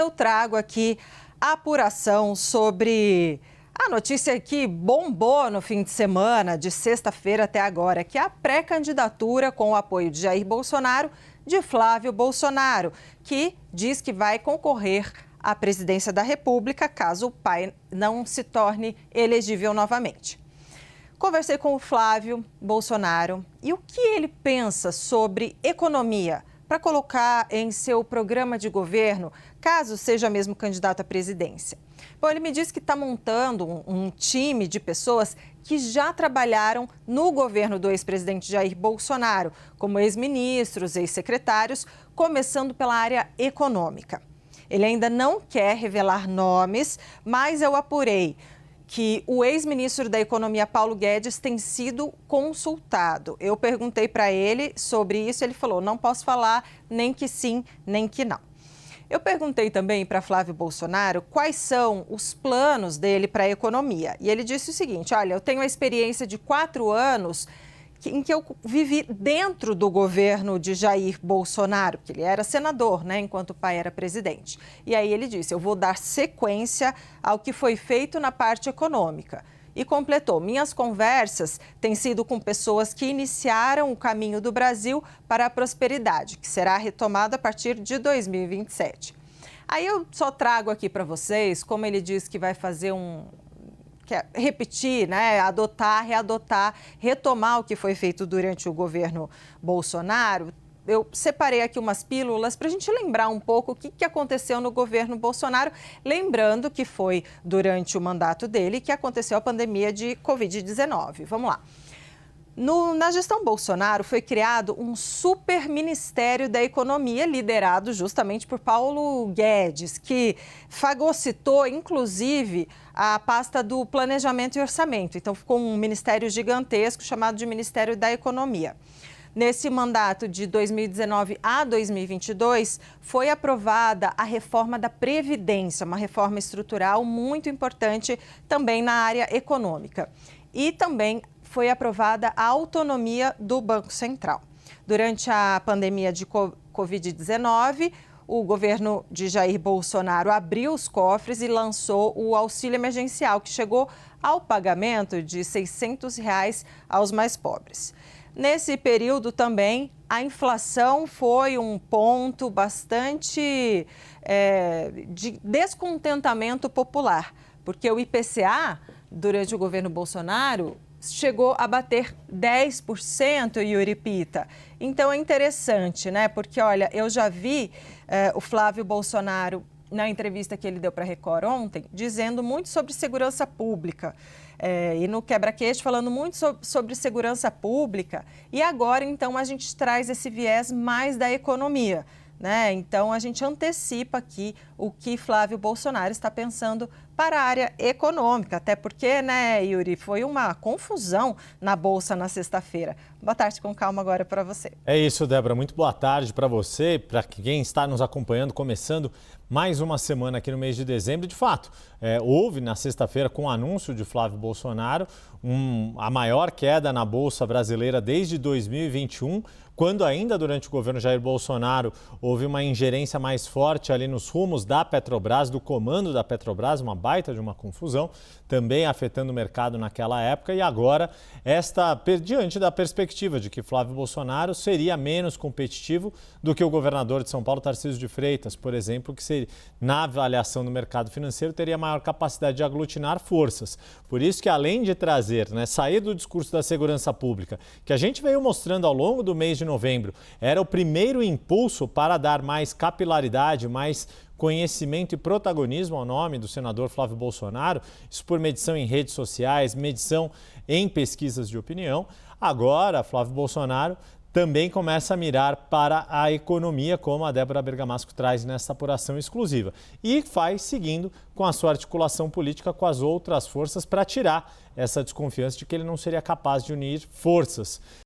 Eu trago aqui a apuração sobre a notícia que bombou no fim de semana, de sexta-feira até agora, que é a pré-candidatura com o apoio de Jair Bolsonaro, de Flávio Bolsonaro, que diz que vai concorrer à presidência da República caso o pai não se torne elegível novamente. Conversei com o Flávio Bolsonaro e o que ele pensa sobre economia para colocar em seu programa de governo, caso seja mesmo candidato à presidência. Bom, ele me disse que está montando um time de pessoas que já trabalharam no governo do ex-presidente Jair Bolsonaro, como ex-ministros, ex-secretários, começando pela área econômica. Ele ainda não quer revelar nomes, mas eu apurei que o ex-ministro da Economia, Paulo Guedes, tem sido consultado. Eu perguntei para ele sobre isso, ele falou, não posso falar nem que sim, nem que não. Eu perguntei também para Flávio Bolsonaro quais são os planos dele para a economia. E ele disse o seguinte, olha, eu tenho a experiência de 4 anos em que eu vivi dentro do governo de Jair Bolsonaro, que ele era senador, né, enquanto o pai era presidente. E aí ele disse, eu vou dar sequência ao que foi feito na parte econômica. E completou, minhas conversas têm sido com pessoas que iniciaram o caminho do Brasil para a prosperidade, que será retomado a partir de 2027. Aí eu só trago aqui para vocês, como ele disse que vai fazer repetir, né, adotar, readotar, retomar o que foi feito durante o governo Bolsonaro. Eu separei aqui umas pílulas para a gente lembrar um pouco o que aconteceu no governo Bolsonaro, lembrando que foi durante o mandato dele que aconteceu a pandemia de Covid-19. Vamos lá. Na gestão Bolsonaro foi criado um super ministério da economia, liderado justamente por Paulo Guedes, que fagocitou, inclusive, a pasta do planejamento e orçamento. Então, ficou um ministério gigantesco chamado de Ministério da Economia. Nesse mandato de 2019 a 2022, foi aprovada a reforma da Previdência, uma reforma estrutural muito importante também na área econômica. E também foi aprovada a autonomia do Banco Central. Durante a pandemia de Covid-19, o governo de Jair Bolsonaro abriu os cofres e lançou o auxílio emergencial, que chegou ao pagamento de R$ 600 aos mais pobres. Nesse período também, a inflação foi um ponto bastante de descontentamento popular, porque o IPCA, durante o governo Bolsonaro, chegou a bater 10%, Yuri Pita. Então é interessante, né? Porque, olha, eu já vi o Flávio Bolsonaro, na entrevista que ele deu para a Record ontem, dizendo muito sobre segurança pública. E no quebra-queixo falando muito sobre segurança pública. E agora, então, a gente traz esse viés mais da economia, né? Então, a gente antecipa aqui o que Flávio Bolsonaro está pensando para a área econômica, até porque, né, Yuri, foi uma confusão na Bolsa na sexta-feira. Boa tarde, com calma agora para você. É isso, Débora. Muito boa tarde para você, para quem está nos acompanhando, começando mais uma semana aqui no mês de dezembro. De fato, houve na sexta-feira, com o anúncio de Flávio Bolsonaro, a maior queda na Bolsa brasileira desde 2021, quando ainda durante o governo Jair Bolsonaro houve uma ingerência mais forte ali nos rumos da Petrobras, do comando da Petrobras, uma baita de uma confusão, também afetando o mercado naquela época. E agora, diante da perspectiva de que Flávio Bolsonaro seria menos competitivo do que o governador de São Paulo, Tarcísio de Freitas, por exemplo, que seria, na avaliação do mercado financeiro, teria maior capacidade de aglutinar forças. Por isso que, além de trazer, sair do discurso da segurança pública, que a gente veio mostrando ao longo do mês de novembro, era o primeiro impulso para dar mais capilaridade, mais conhecimento e protagonismo ao nome do senador Flávio Bolsonaro, isso por medição em redes sociais, medição em pesquisas de opinião. Agora, Flávio Bolsonaro também começa a mirar para a economia, como a Débora Bergamasco traz nessa apuração exclusiva. E faz seguindo com a sua articulação política com as outras forças para tirar essa desconfiança de que ele não seria capaz de unir forças